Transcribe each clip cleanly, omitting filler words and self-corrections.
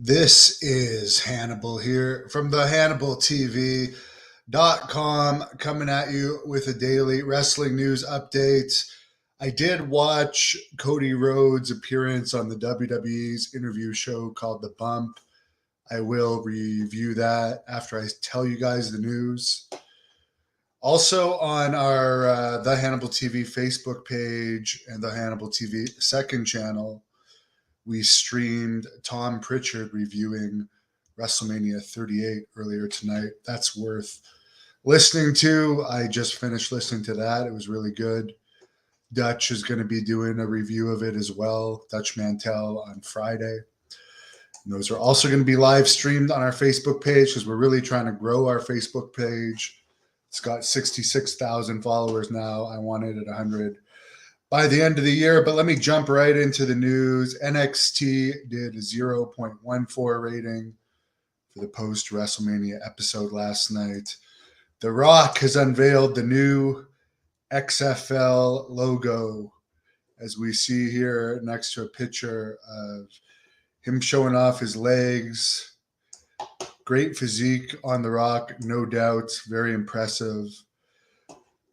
This is Hannibal here from the HannibalTV.com coming at you with a daily wrestling news update. I did watch Cody Rhodes' appearance on the WWE's interview show called The Bump. I will review that after I tell you guys the news. Also on our The Hannibal TV Facebook page and the Hannibal TV second channel, we streamed Tom Pritchard reviewing WrestleMania 38 earlier tonight. That's worth listening to. I just finished listening to that. It was really good. Dutch is going to be doing a review of it as well, Dutch Mantel, on Friday. And those are also going to be live streamed on our Facebook page because we're really trying to grow our Facebook page. It's got 66,000 followers now. I wanted it 100 by the end of the year. But let me jump right into the news. NXT did a 0.14 rating for the post-WrestleMania episode last night. The Rock has unveiled the new XFL logo, as we see here next to a picture of him showing off his legs. Great physique on The Rock, no doubt. Very impressive.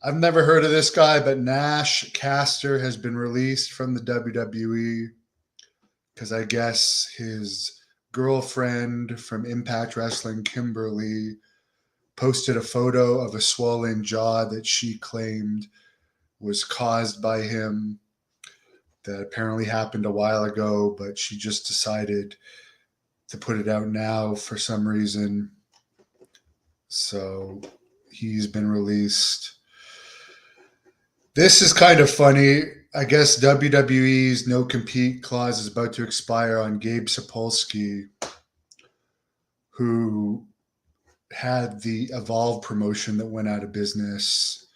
I've never heard of this guy, but Nash Caster has been released from the WWE because I guess his girlfriend from Impact Wrestling, Kimberly, posted a photo of a swollen jaw that she claimed was caused by him. That apparently happened a while ago, but she just decided to put it out now for some reason. So he's been released. This is kind of funny. I guess WWE's no compete clause is about to expire on Gabe Sapolsky, who had the Evolve promotion that went out of business.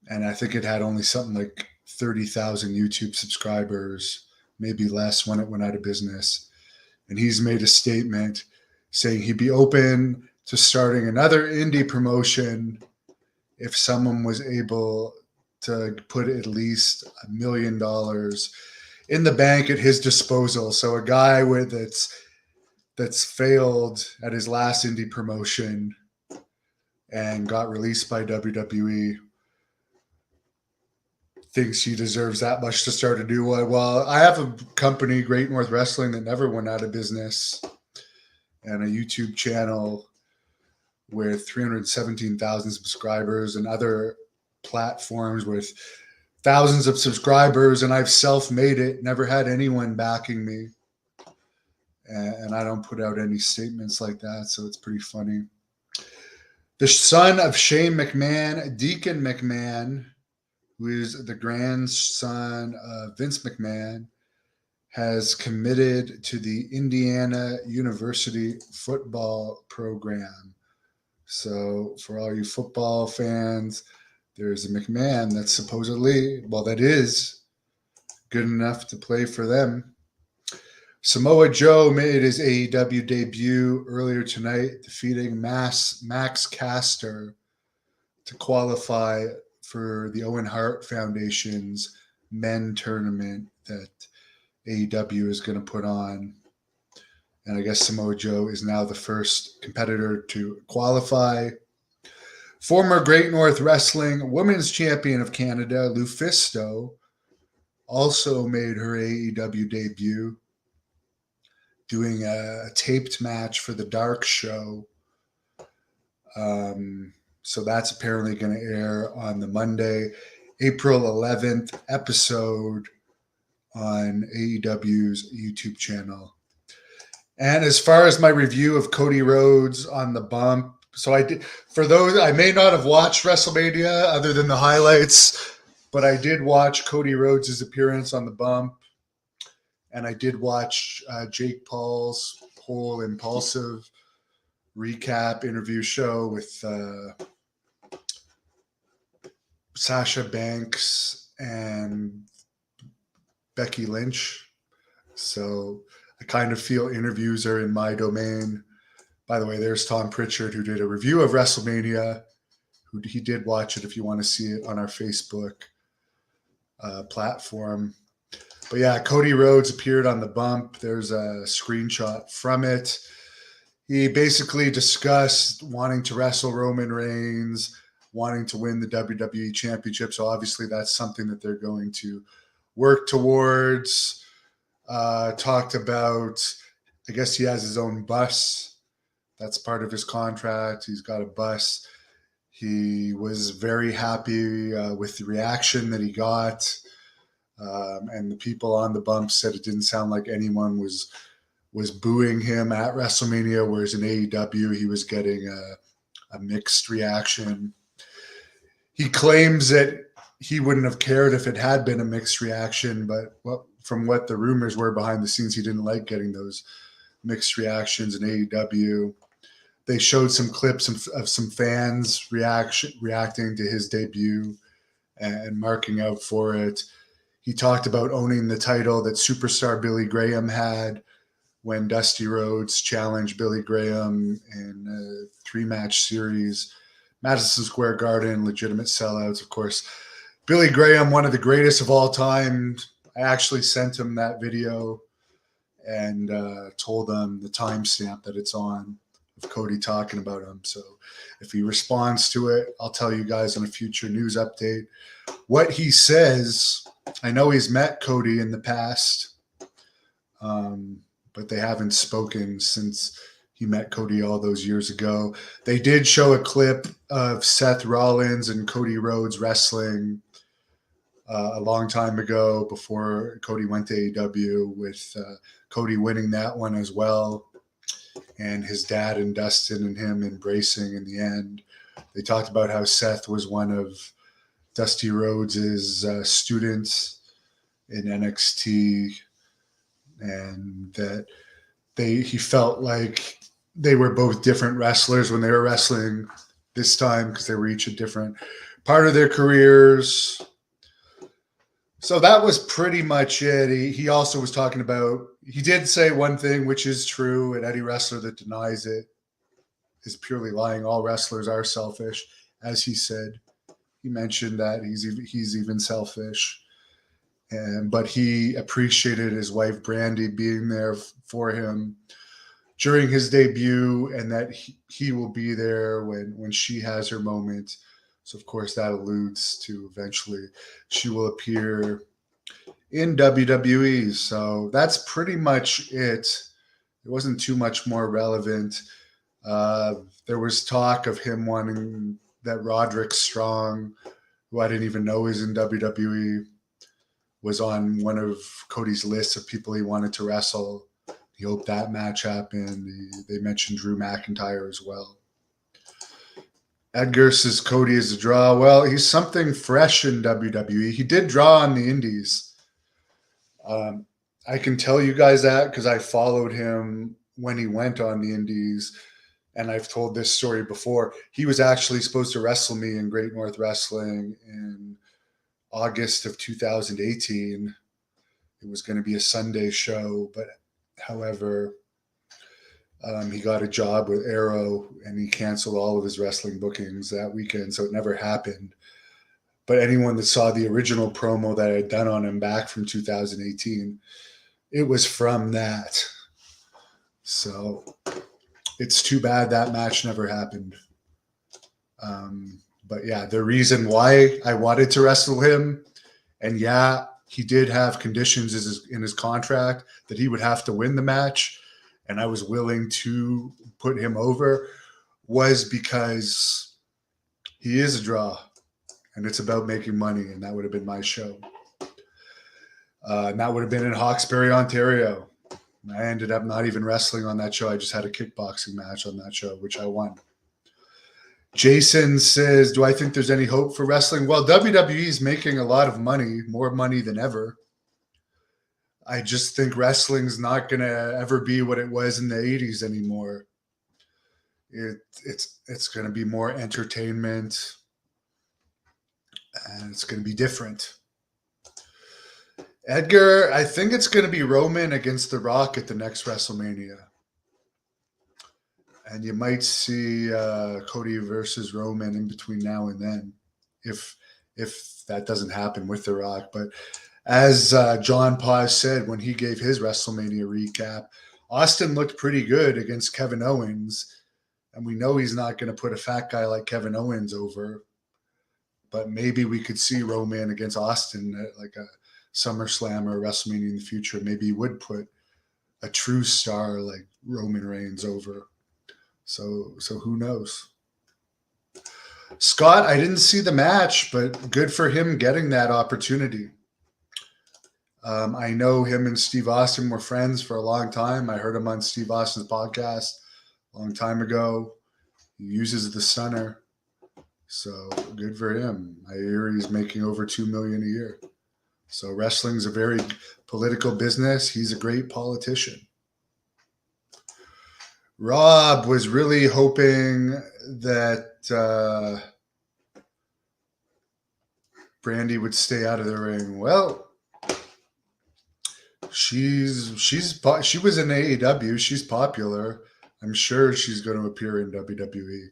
And I think it had only something like 30,000 YouTube subscribers, maybe less when it went out of business. And he's made a statement saying he'd be open to starting another indie promotion if someone was able to put at least $1 million in the bank at his disposal. So a guy that's failed at his last indie promotion and got released by WWE thinks he deserves that much to start a new one. Well, I have a company, Great North Wrestling, that never went out of business, and a YouTube channel with 317,000 subscribers and other platforms with thousands of subscribers, and I've self-made it, never had anyone backing me, and I don't put out any statements like that, so it's pretty funny. The son of Shane McMahon, Deacon McMahon, who is the grandson of Vince McMahon, has committed to the Indiana University football program. So for all you football fans, there's a McMahon that's supposedly, well, that is good enough to play for them. Samoa Joe made his AEW debut earlier tonight, defeating Max Caster to qualify for the Owen Hart Foundation's men tournament that AEW is going to put on. And I guess Samoa Joe is now the first competitor to qualify. Former Great North Wrestling Women's Champion of Canada, Lufisto, also made her AEW debut, doing a taped match for the Dark Show. So that's apparently going to air on the Monday, April 11th episode on AEW's YouTube channel. And as far as my review of Cody Rhodes on the Bump, so I did, for those, I may not have watched WrestleMania other than the highlights, but I did watch Cody Rhodes' appearance on the Bump, and I did watch Jake Paul's whole impulsive recap interview show with Sasha Banks and Becky Lynch. So I kind of feel interviews are in my domain. By the way, there's Tom Pritchard, who did a review of WrestleMania. He did watch it if you want to see it on our Facebook platform. But yeah, Cody Rhodes appeared on the bump. There's a screenshot from it. He basically discussed wanting to wrestle Roman Reigns, wanting to win the WWE Championship. So obviously that's something that they're going to work towards. Talked about, I guess he has his own bus. That's part of his contract. He's got a bus. He was very happy with the reaction that he got. And the people on the bump said it didn't sound like anyone was booing him at WrestleMania, whereas in AEW he was getting a mixed reaction. He claims that he wouldn't have cared if it had been a mixed reaction, but from what the rumors were behind the scenes, he didn't like getting those mixed reactions in AEW. They showed some clips of some fans reacting to his debut and marking out for it. He talked about owning the title that superstar Billy Graham had when Dusty Rhodes challenged Billy Graham in a 3-match series. Madison Square Garden, legitimate sellouts, of course. Billy Graham, one of the greatest of all time. I actually sent him that video and told him the timestamp that it's on of Cody talking about him. So if he responds to it, I'll tell you guys on a future news update what he says. I know he's met Cody in the past, but they haven't spoken since he met Cody all those years ago. They did show a clip of Seth Rollins and Cody Rhodes wrestling a long time ago before Cody went to AEW, with Cody winning that one as well, and his dad and Dustin and him embracing in the end. They talked about how Seth was one of Dusty Rhodes' students in NXT, and that he felt like they were both different wrestlers when they were wrestling this time, because they were each a different part of their careers. So that was pretty much it. He also was talking about, he did say one thing, which is true, and any wrestler that denies it is purely lying. All wrestlers are selfish, as he said. He mentioned that he's even selfish. But he appreciated his wife, Brandy, being there for him during his debut, and that he will be there when she has her moment. So, of course, that alludes to eventually she will appear in WWE. So that's pretty much it. It wasn't too much more relevant. There was talk of him wanting that Roderick Strong, who I didn't even know is in WWE, was on one of Cody's lists of people he wanted to wrestle. He hoped that match happened. They mentioned Drew McIntyre as well. Edgar says Cody is a draw. Well, he's something fresh in WWE. He did draw on the Indies. I can tell you guys that because I followed him when he went on the Indies, and I've told this story before. He was actually supposed to wrestle me in Great North Wrestling in August of 2018. It was going to be a Sunday show, but however, he got a job with Arrow and he canceled all of his wrestling bookings that weekend, so it never happened. But anyone that saw the original promo that I had done on him back from 2018, it was from that. So it's too bad that match never happened. But yeah, the reason why I wanted to wrestle him, and yeah, he did have conditions in his contract that he would have to win the match, and I was willing to put him over, was because he is a draw, and it's about making money, and that would have been my show. And that would have been in Hawkesbury, Ontario. I ended up not even wrestling on that show. I just had a kickboxing match on that show, which I won. Jason says, do I think there's any hope for wrestling? Well, WWE is making a lot of money, more money than ever. I just think wrestling's not going to ever be what it was in the 80s anymore. It's going to be more entertainment, and it's going to be different. Edgar, I think it's going to be Roman against The Rock at the next WrestleMania. And you might see Cody versus Roman in between now and then, if that doesn't happen with The Rock. But As John Paz said when he gave his WrestleMania recap, Austin looked pretty good against Kevin Owens, and we know he's not going to put a fat guy like Kevin Owens over. But maybe we could see Roman against Austin at like a SummerSlam or WrestleMania in the future. Maybe he would put a true star like Roman Reigns over. So who knows? Scott, I didn't see the match, but good for him getting that opportunity. I know him and Steve Austin were friends for a long time. I heard him on Steve Austin's podcast a long time ago. He uses the stunner, so good for him. I hear he's making over $2 million a year. So wrestling's a very political business. He's a great politician. Rob was really hoping that Brandy would stay out of the ring. Well, she was in AEW. She's popular. I'm sure she's going to appear in WWE.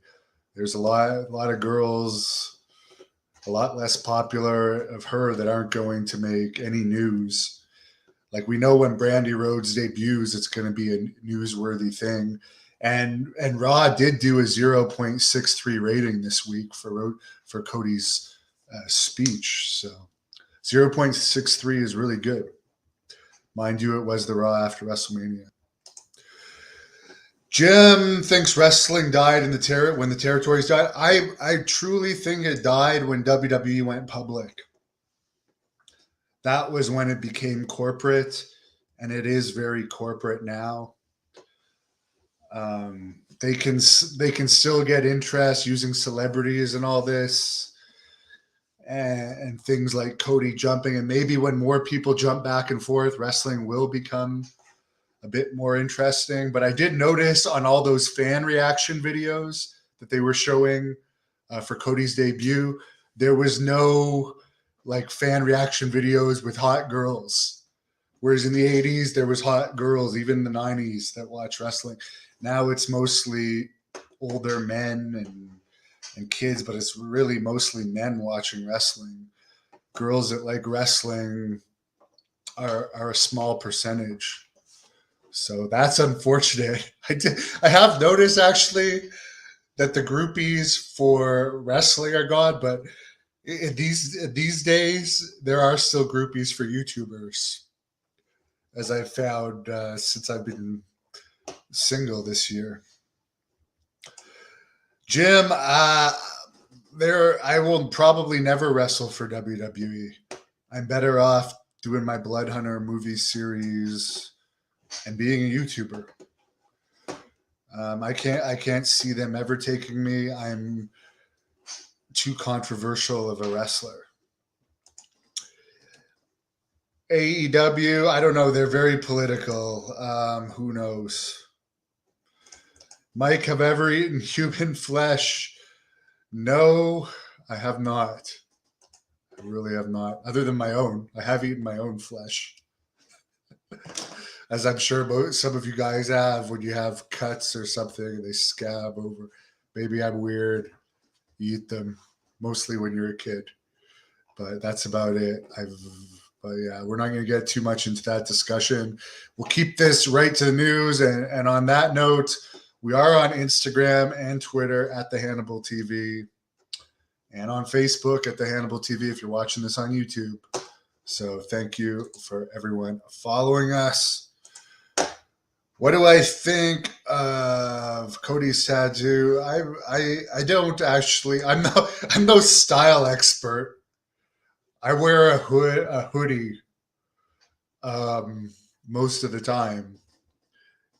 There's a lot of girls, a lot less popular of her that aren't going to make any news. Like we know when Brandy Rhodes debuts, it's going to be a newsworthy thing. And Raw did do a 0.63 rating this week for Cody's speech. So 0.63 is really good. Mind you, it was the Raw after WrestleMania. Jim thinks wrestling died in when the territories died. I truly think it died when WWE went public. That was when it became corporate, and it is very corporate now. They can still get interest using celebrities and all this, and things like Cody jumping. And maybe when more people jump back and forth, wrestling will become a bit more interesting. But I did notice on all those fan reaction videos that they were showing for Cody's debut, there was no like fan reaction videos with hot girls. Whereas in the 80s, there was hot girls, even in the 90s, that watch wrestling. Now it's mostly older men and kids, but it's really mostly men watching wrestling. Girls that like wrestling are a small percentage. So that's unfortunate. I have noticed actually that the groupies for wrestling are gone, but these days there are still groupies for YouTubers, as I've found since I've been single this year. Jim, I will probably never wrestle for WWE. I'm better off doing my Blood Hunter movie series and being a YouTuber. I can't see them ever taking me. I'm too controversial of a wrestler. AEW, I don't know. They're very political. Who knows? Mike, have I ever eaten human flesh? No, I have not. I really have not. Other than my own. I have eaten my own flesh. As I'm sure some of you guys have when you have cuts or something and they scab over. Maybe I'm weird. You eat them mostly when you're a kid. But that's about it. But yeah, we're not going to get too much into that discussion. We'll keep this right to the news. And on that note, we are on Instagram and Twitter at The Hannibal TV and on Facebook at The Hannibal TV if you're watching this on YouTube. So thank you for everyone following us. What do I think of Cody's tattoo? I don't actually. I'm no style expert. I wear a hoodie most of the time,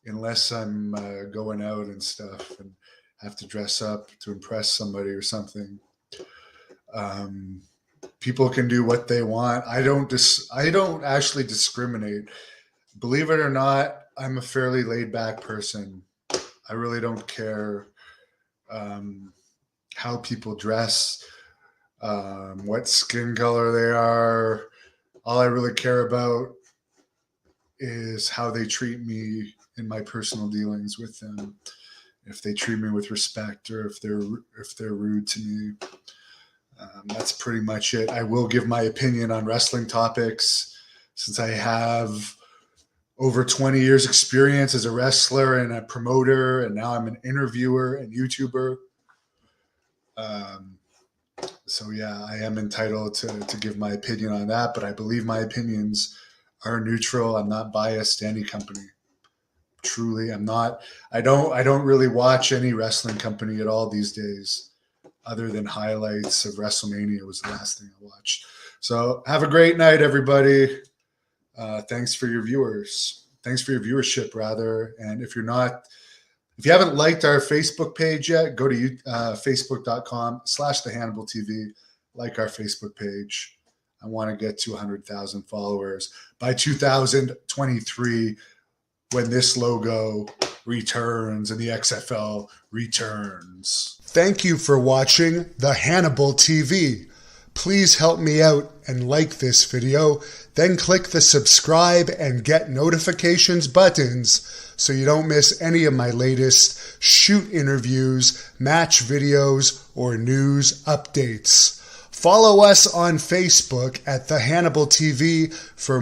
unless I'm going out and stuff and have to dress up to impress somebody or something. People can do what they want. I don't actually discriminate. Believe it or not, I'm a fairly laid back person. I really don't care how people dress, what skin color they are. All I really care about is how they treat me in my personal dealings with them. If they treat me with respect or if they're rude to me. That's pretty much it. I will give my opinion on wrestling topics since I have over 20 years experience as a wrestler and a promoter, and now I'm an interviewer and YouTuber. So yeah, I am entitled to give my opinion on that, but I believe my opinions are neutral. I'm not biased to any company. Truly, I'm not. I don't really watch any wrestling company at all these days, other than highlights of WrestleMania was the last thing I watched. So have a great night, everybody. Thanks for your viewers. Thanks for your viewership, rather. And if you haven't liked our Facebook page yet, go to facebook.com/thehannibaltv. Like our Facebook page. I want to get to 100,000 followers by 2023 when this logo returns and the XFL returns. Thank you for watching The Hannibal TV. Please help me out and like this video, then click the subscribe and get notifications buttons so you don't miss any of my latest shoot interviews, match videos, or news updates. Follow us on Facebook at The Hannibal TV for